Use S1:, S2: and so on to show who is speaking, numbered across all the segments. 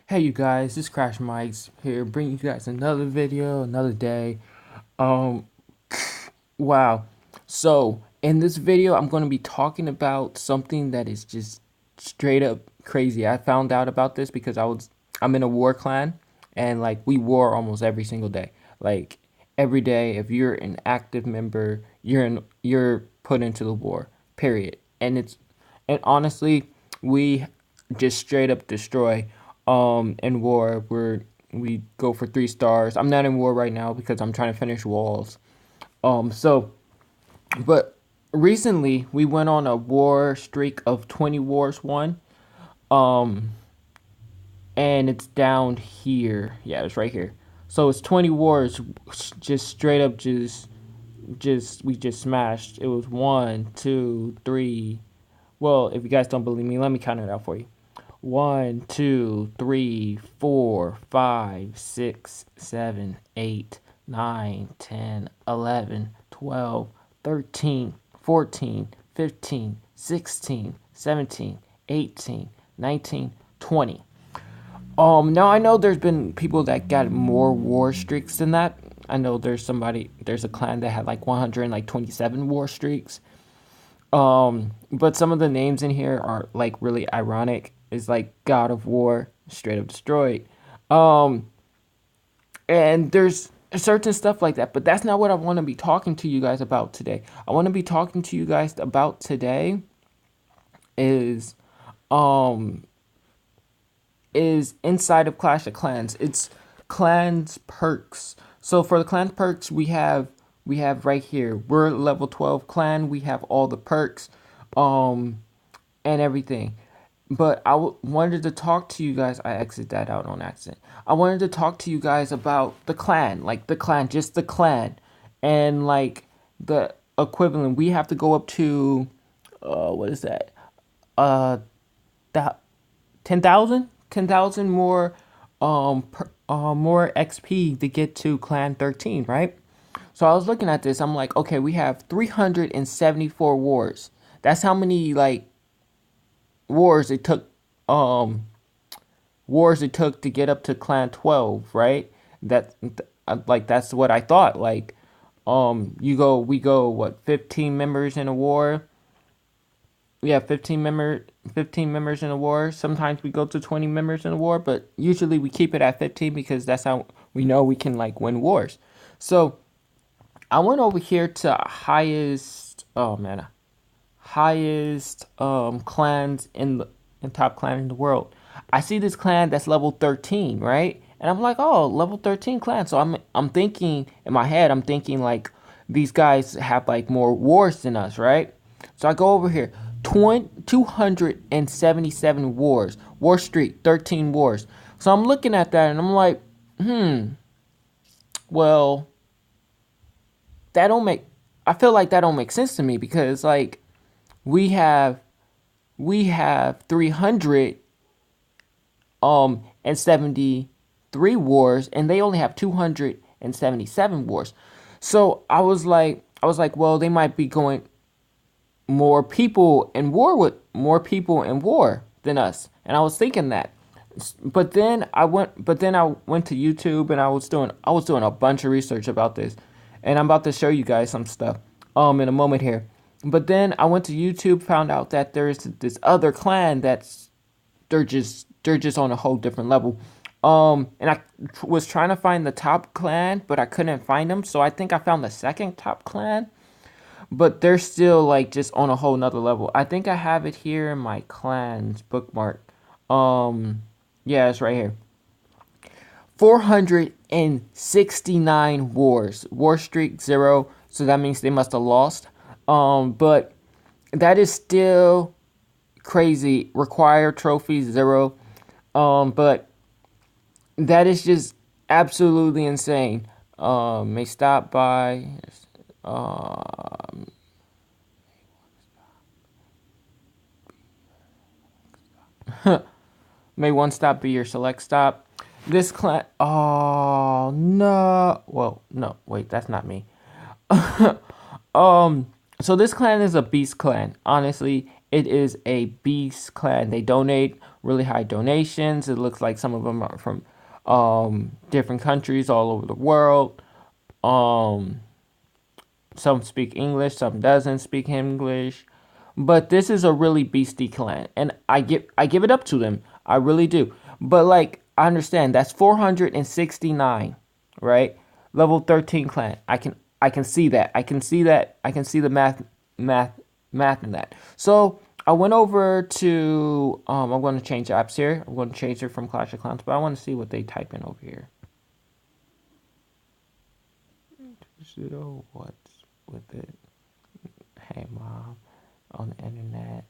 S1: Hey you guys, this Crash Mike's here, bringing you guys another video, another day. Um, wow. So, in this video, I'm going to be talking about something that is just straight up crazy. I found out about this because I'm in a war clan, and like we war almost every single day. Like every day, if you're an active member, you're put into the war. Period. And honestly, we just straight up destroy. In war, we go for 3 stars. I'm not in war right now because I'm trying to finish walls. So but recently we went on a war streak of 20 wars won. Um, and it's down here. Yeah, it's right here. So it's 20 wars, just straight up, just we just smashed. It was one, two, three. Well, if you guys don't believe me, let me count it out for you. 1, 2, 3, 4, 5, 6, 7, 8, 9, 10, 11, 12, 13, 14, 15, 16, 17, 18, 19, 20. Now I know there's been people that got more war streaks than that. I know there's a clan that had like 127 war streaks. But some of the names in here are like really ironic. It's like God of War, straight up destroyed. Um, and there's certain stuff like that, but that's not what I want to be talking to you guys about today. I want to be talking to you guys about today is um is inside of Clash of Clans. It's clans perks. So for the clan perks, we have right here. We're level 12 clan. We have all the perks, um, and everything. But wanted to talk to you guys. I exited that out on accident. I wanted to talk to you guys about the clan, like the clan, just the clan, and like the equivalent. We have to go up to, what is that? Uh, that 10,000 more more XP to get to clan 13, right? So I was looking at this, I'm like, okay, we have 374 wars. That's how many like wars it took um wars it took to get up to clan 12, right? That like that's what I thought. Like we go what, 15 members in a war. We have 15 members in a war. Sometimes we go to 20 members in a war, but usually we keep it at 15 because that's how we know we can like win wars. So I went over here to highest clans in top clan in the world. I see this clan that's level 13, right? And I'm like, "Oh, level 13 clan." So I'm thinking in my head, I'm thinking like these guys have like more wars than us, right? So I go over here. 277 wars. War streak, 13 wars. So I'm looking at that and I'm like, well, that don't make I feel like that don't make sense to me because like we have we have 300 and 73 wars and they only have 277 wars. So I was like, well, they might be going more people in war than us. And I was thinking that. But then I went to YouTube and I was doing a bunch of research about this. And I'm about to show you guys some stuff in a moment here. But then I went to YouTube, found out that there's this other clan that's they're just on a whole different level. And I was trying to find the top clan, but I couldn't find them. So I think I found the second top clan, but they're still like just on a whole nother level. I think I have it here in my clans bookmark. Um, yeah, it's right here. 469 wars. War streak 0, so that means they must have lost. But that is still crazy. Required trophy 0. But that is just absolutely insane. May stop by. Um, May one stop be your select stop. This clan. Oh no. Well, no. Wait, that's not me. So this clan is a beast clan. Honestly, it is a beast clan. They donate really high donations. It looks like some of them are from different countries all over the world. Um, some speak English, some doesn't speak English. But this is a really beastie clan, and I give it up to them. I really do. But like I understand that's 469, right? Level 13 clan. I can see that. I can see that. I can see the math in that. So I went over to I'm going to change apps here. I'm going to change it from Clash of Clans, but I want to see what they type in over here. Pseudo, what's with it? Hey mom, on the internet.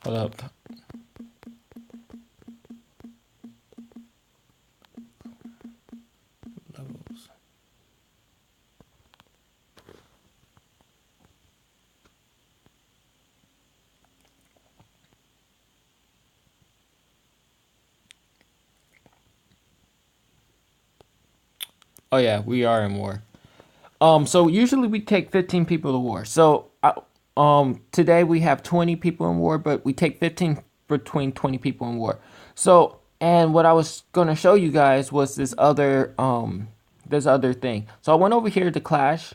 S1: Hold up. Levels. Oh yeah, we are in war. So usually we take 15 people to war. So today we have 20 people in war, but we take 15 between 20 people in war. So, and what I was gonna show you guys was this other thing. So I went over here to Clash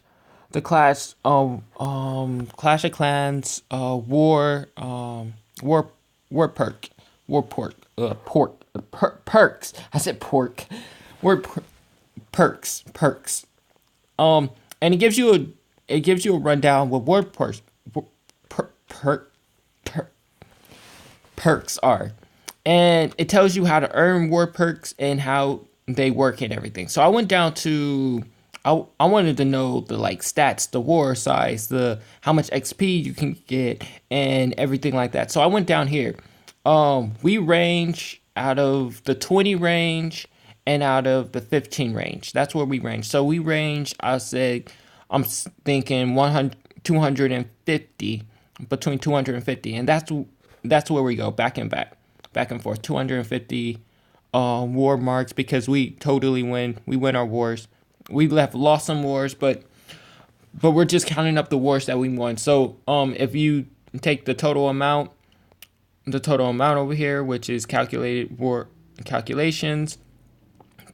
S1: of Clans, war, war perk, war pork, perks. I said pork, war perks. And it gives you a rundown what per, per, per, perks are, and it tells you how to earn war perks and how they work and everything. So I went down to I wanted to know the like stats, the war size, the how much XP you can get, and everything like that. So I went down here. We range out of the 20 range and out of the 15 range. That's where we range. So we range, I said, I'm thinking 100, 250, between 250, and that's where we go back and forth, 250 war marks because we totally win. We win our wars. We have lost some wars, but we're just counting up the wars that we won. So if you take the total amount over here, which is calculated war calculations,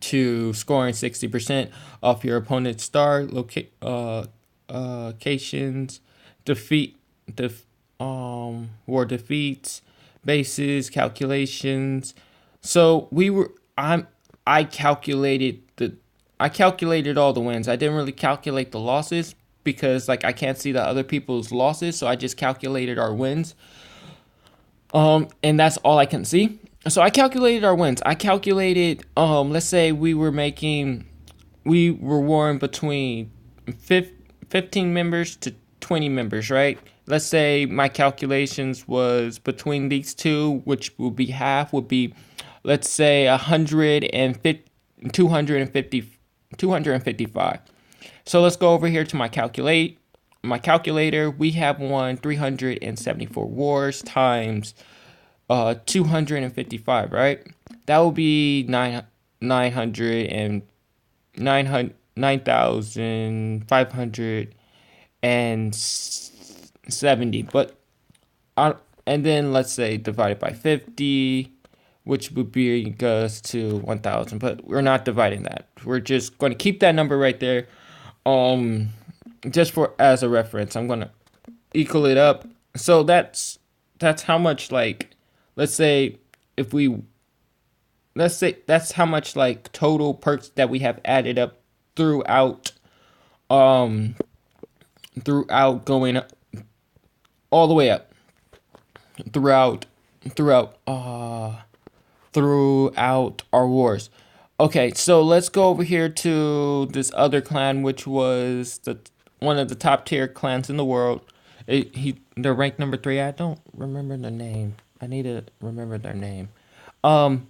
S1: to scoring 60% off your opponent's locations, defeat def, war defeats, bases, calculations. So I calculated I calculated all the wins. I didn't really calculate the losses because like I can't see the other people's losses, so I just calculated our wins. And that's all I can see. So I calculated our wins. I calculated, let's say we were warring between 15 members to 20 members, right? Let's say my calculations was between these two, which would be half, would be, let's say 150, 250, 255. So let's go over here to my calculator. We have won 374 wars times 255, right? That would be 900 and 9,570. But and then let's say divided by 50, which would bring us to 1,000. But we're not dividing that. We're just going to keep that number right there. Just for as a reference, I'm gonna equal it up. So that's how much, like, let's say if we let's say that's how much like total perks that we have added up throughout um throughout going up, all the way up throughout throughout throughout our wars. Okay, so let's go over here to this other clan, which was the one of the top tier clans in the world. They're ranked number 3. I don't remember the name. I need to remember their name. Um,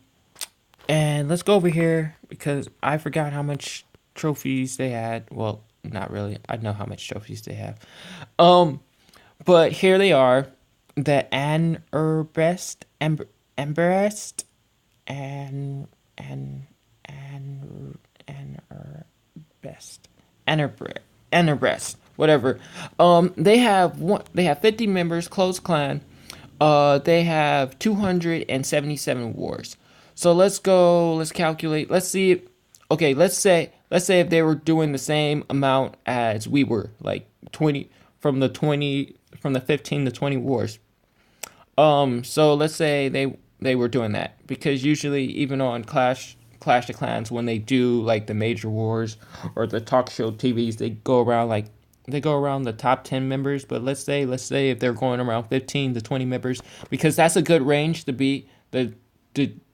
S1: and let's go over here because I forgot how much trophies they had. Well, not really. I know how much trophies they have. Um, but here they are, the Amberest, and and and best Anabreast. whatever. They have 50 members, close clan. They have 277 wars. So let's calculate. Let's see. Okay, let's say if they were doing the same amount as we were, like 20 from the 15 to 20 wars. So let's say they were doing that, because usually even on Clash of Clans, when they do like the major wars or the talk show TVs, they go around the top 10 members. But let's say if they're going around 15 to 20 members, because that's a good range to be the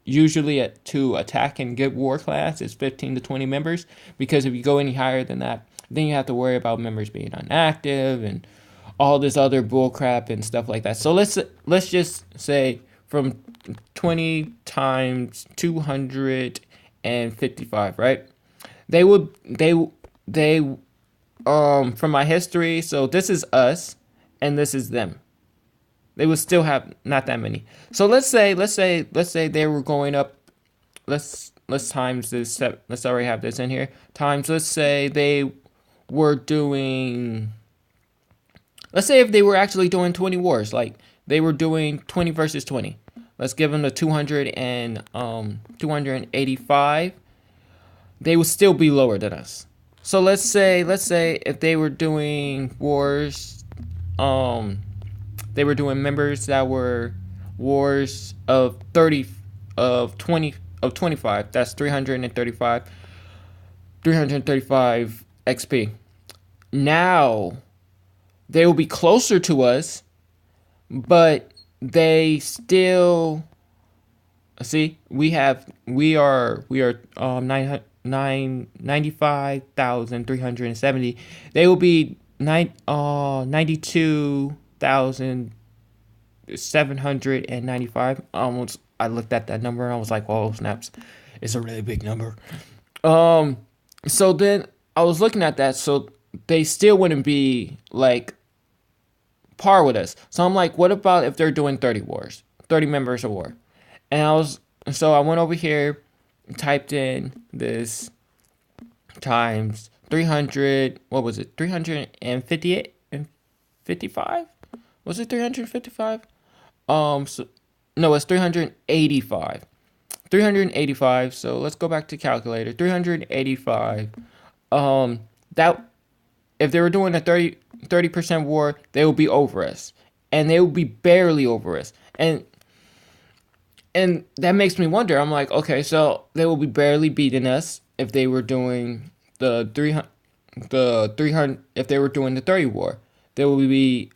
S1: usually to attack and get war class is 15 to 20 members, because if you go any higher than that, then you have to worry about members being inactive and all this other bullcrap and stuff like that. So let's just say from 20 times 255, right? They from my history, so this is us and this is them. They would still have not that many. So let's say they were going up. Let's times this. Let's already have this in here. Times, let's say they were doing. Let's say if they were actually doing 20 wars, like they were doing 20 versus 20. Let's give them the 285. They would still be lower than us. So let's say if they were doing wars, they were doing members that were wars of 30, of 20, of 25. That's 335 XP. Now they will be closer to us, but they still see we are 95,370. They will be 92,795. Almost, I looked at that number and I was like, "Oh snaps, it's a really big number." So then I was looking at that, so they still wouldn't be like par with us. So I'm like, what about if they're doing 30 wars, 30 members of war? And I went over here, typed in this times 300. What was it? 358 and 55? Was it 355? So no, it's 385. 385. So let's go back to calculator. 385. That if they were doing a 30% war, they will be over us, and they will be barely over us, and that makes me wonder. I'm like, okay, so they will be barely beating us if they were doing the 300, if they were doing the 30 war, they will be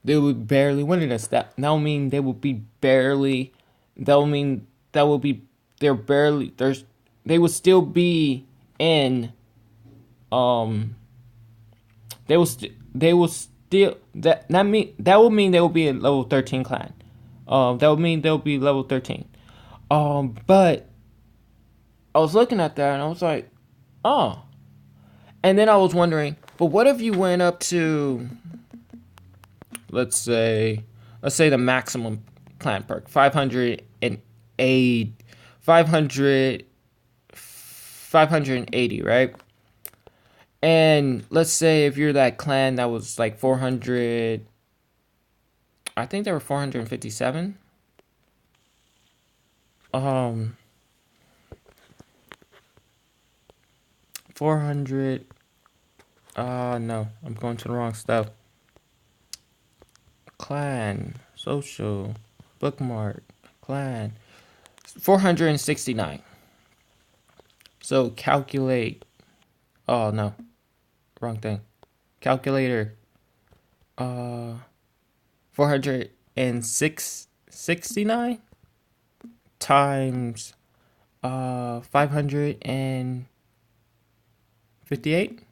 S1: barely winning us. That will mean they will be barely. That will mean that will be they're barely there's they will still be in they will still that will mean they will be in level 13 clan. That would mean they'll be level 13. But I was looking at that and I was like, oh. And then I was wondering, but what if you went up to, let's say the maximum clan perk, 580, right? And let's say if you're that clan that was like 400, I think there were 457. 400. No, I'm going to the wrong stuff. Clan, social, bookmark, clan, 469. So calculate. Oh no, wrong thing. Calculator. 469 times 558.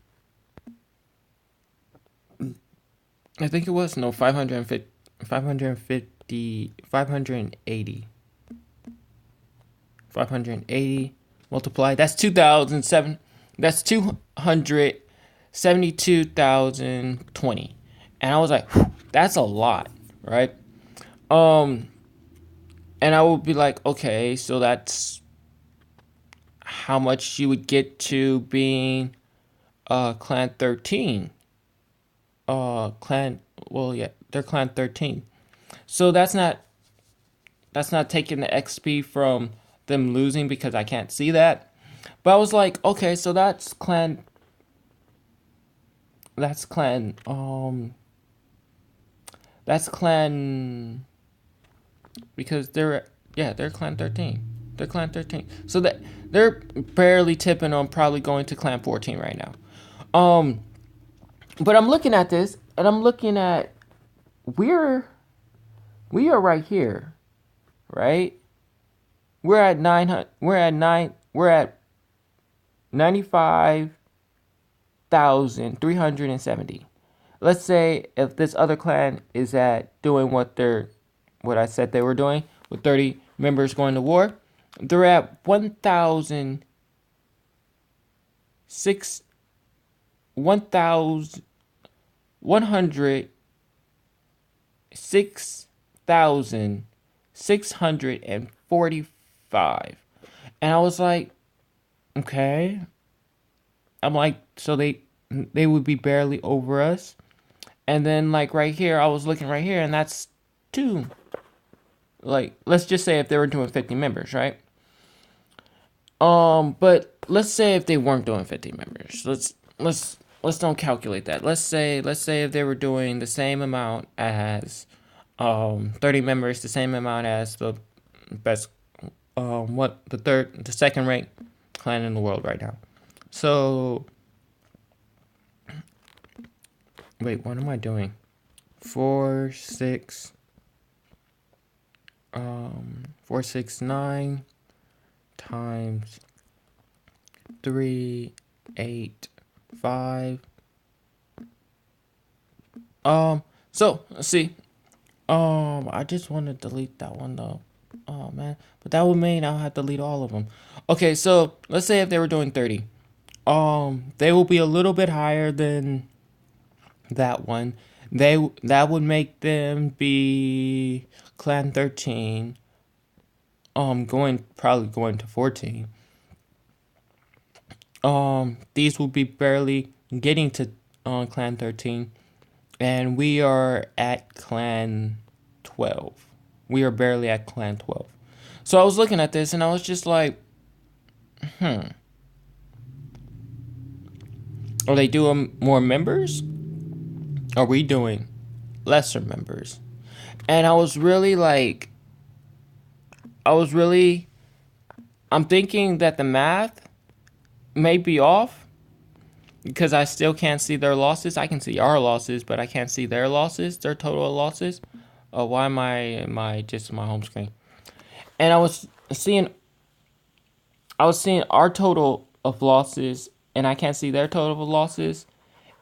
S1: I think it was 550, 580. 580 multiply. That's 2,007. That's 272,020. And I was like, that's a lot, right? And I would be like, okay, so that's how much you would get to being clan 13. Clan, well, yeah, they're clan 13. So that's not taking the XP from them losing because I can't see that. But I was like, okay, so that's clan that's clan because they're clan 13. They're clan 13. So that they're barely tipping on probably going to clan 14 right now. But I'm looking at this and I'm looking at we're we are right here, right? We're at 900 we're at 95,370. Let's say if this other clan is at doing what I said they were doing with 30 members going to war, they're at 1,645. And I was like, okay. I'm like, so they would be barely over us. And then like right here, I was looking right here, and that's two. Like, let's just say if they were doing 50 members, right? But let's say if they weren't doing 50 members. Let's don't calculate that. Let's say if they were doing the same amount as 30 members, the same amount as the best the second ranked clan in the world right now. So wait, what am I doing? 469 times 385. So let's see. I just want to delete that one though. Oh man, but that would mean I'll have to delete all of them. Okay, so let's say if they were doing 30, they will be a little bit higher than that one. That would make them be clan 13. Probably going to 14. These will be barely getting to clan 13, and we are at clan 12. We are barely at clan 12. So I was looking at this and I was just like, are they doing more members? Are we doing lesser members? And I'm thinking that the math may be off because I still can't see their losses. I can see our losses, but I can't see their losses, their total losses. Why am I just my home screen? And I was seeing our total of losses, and I can't see their total of losses.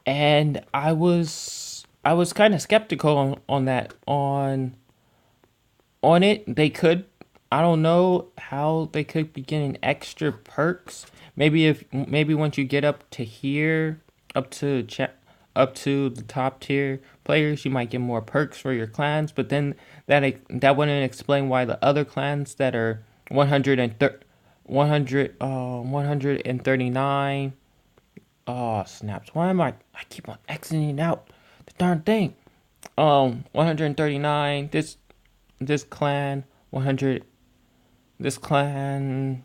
S1: And I was kind of skeptical on that on it. I don't know how they could be getting extra perks. Maybe once you get up to here, up to the top tier players, you might get more perks for your clans. But then that wouldn't explain why the other clans that are 139. Oh snaps! Why am I keep on exiting out the darn thing? 139. This clan 100. This clan.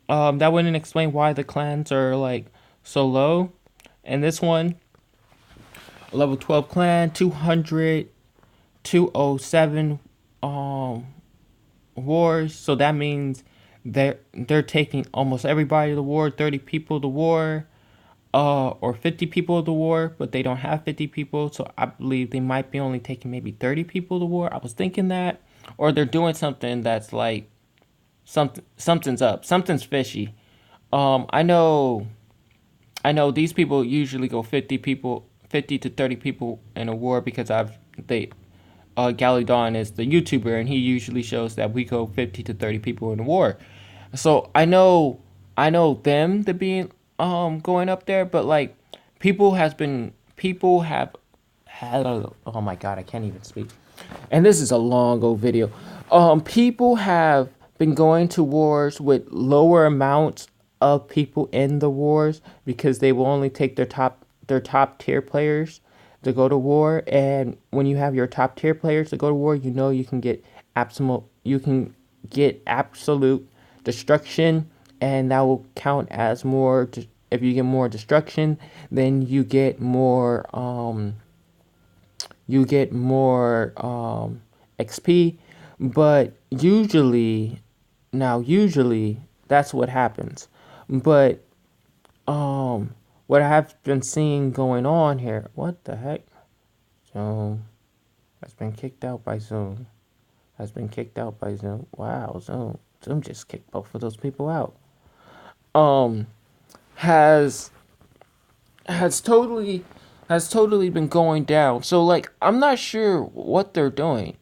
S1: That wouldn't explain why the clans are like so low. And this one, level 12 clan, 200, 207 wars. So that means they're taking almost everybody to war, 30 people to war, or 50 people to war, but they don't have 50 people. So I believe they might be only taking maybe 30 people to war. I was thinking that, or they're doing something that's like something's up, something's fishy. I know these people usually go 50 to 30 people in a war because Galley is the YouTuber and he usually shows that we go 50 to 30 people in a war. So I know them to be going up there, but like people have had oh my god, I can't even speak. And this is a long old video. People have been going to wars with lower amounts of people in the wars because they will only take their top tier players to go to war. And when you have your top tier players to go to war, you know you can get absolute destruction, and that will count as more. If you get more destruction, then you get more XP. But usually that's what happens. But what I have been seeing going on here, what the heck? Zoom has been kicked out by Zoom. Has been kicked out by Zoom. Wow, Zoom just kicked both of those people out. Um, has has totally been going down. So like I'm not sure what they're doing.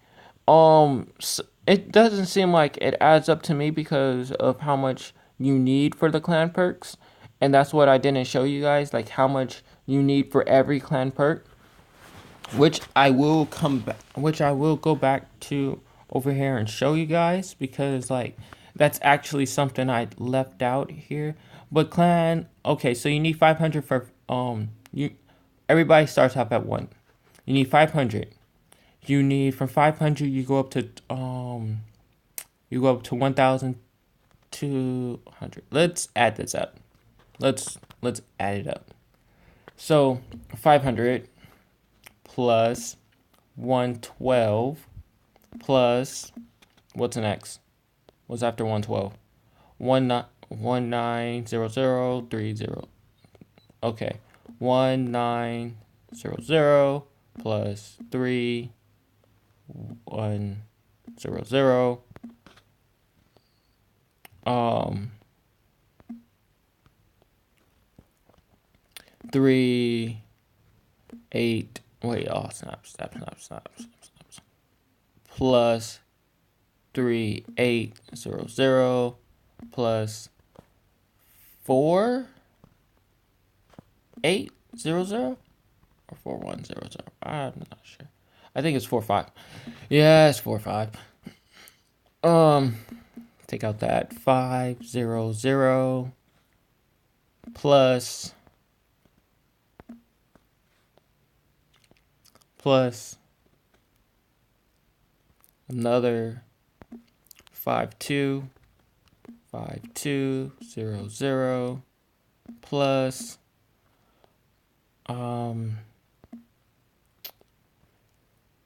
S1: It doesn't seem like it adds up to me because of how much you need for the clan perks, and that's what I didn't show you guys, like how much you need for every clan perk, which I will go back to over here and show you guys because like that's actually something I left out here. But clan, okay, so you need 500 for you. Everybody starts off at 1. You need 500. You need from 500 you go up to 1,200. Let's add this up. Let's add it up. So 500 plus 112 plus what's next? What's after 112? 190030. Okay. 1900 plus 3100 3 8 wait, oh snap plus 3800 plus 4800 or 4100. I'm not sure. I think it's 45. Yeah, it's 45. Take out that 500 plus another 5200 plus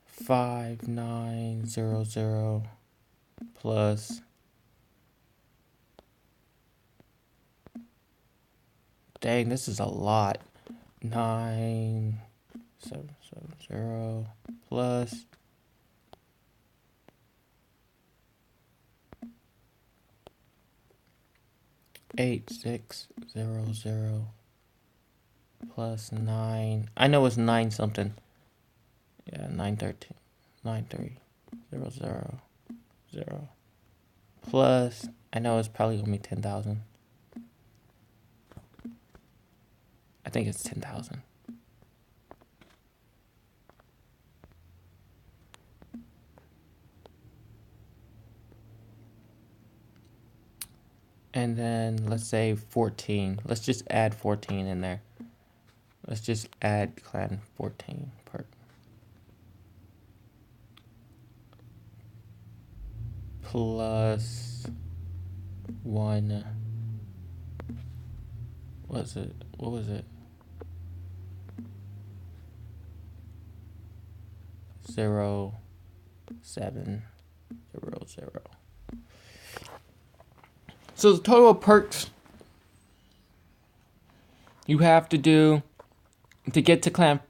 S1: 5900 plus dang, this is a lot. 9770 plus 8600 plus 9. I know it's 9 something. Yeah, 913. 9300 plus, I know it's probably gonna be 10,000. I think it's 10,000. And then let's say 14. Let's just add 14 in there. Let's just add clan 14 perk. Plus 1. What was it? 0700. So the total perks you have to do to get to clan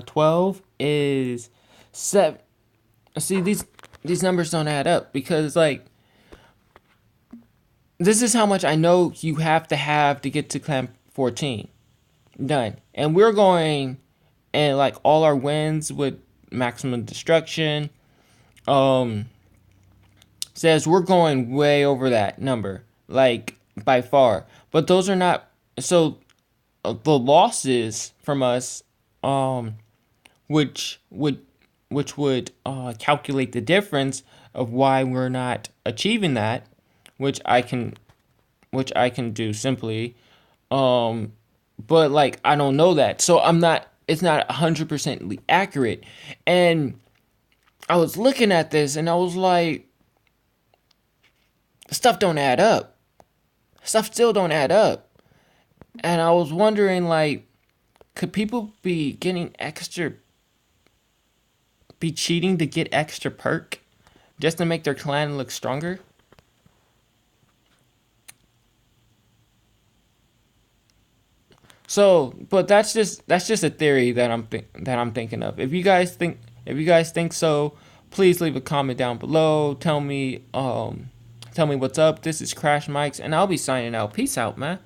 S1: 12 is 7. See, these numbers don't add up because like this is how much I know you have to get to clan 14 done. And we're going and like all our wins with maximum destruction says we're going way over that number, like by far. But those are not, so the losses from us which would calculate the difference of why we're not achieving that, which I can do simply. Um, but like I don't know that, so I'm not. It's not 100% accurate. And I was looking at this and I was like, stuff don't add up. Stuff still don't add up. And I was wondering, like, could people be cheating to get extra perk just to make their clan look stronger? So, but that's just a theory that I'm thinking of. If you guys think so, please leave a comment down below. Tell me what's up. This is Crash Mikes, and I'll be signing out. Peace out, man.